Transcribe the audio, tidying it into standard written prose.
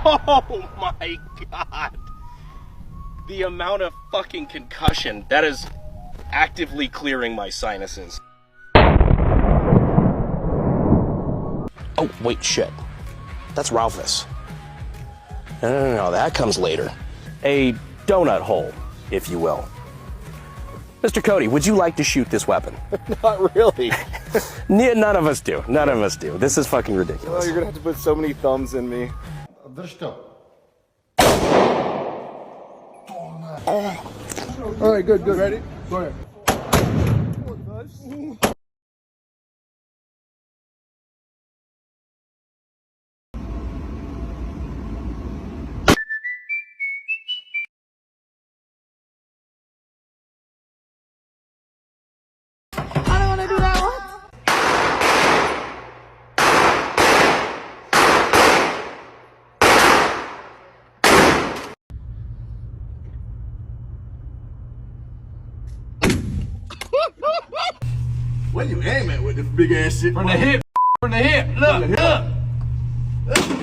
Oh my god. The amount of fucking concussion, that is actively clearing my sinuses. Oh, wait, shit. That's Ralphus. No, that comes later. A donut hole, if you will. Mr. Cody, would you like to shoot this weapon? Not really. None of us do. None of us do. This is fucking ridiculous. Oh, you're gonna have to put so many thumbs in me. All right, good. Ready? Go ahead. I don't want to do that one. What you aim at with this big ass shit? From the hip. Look, look.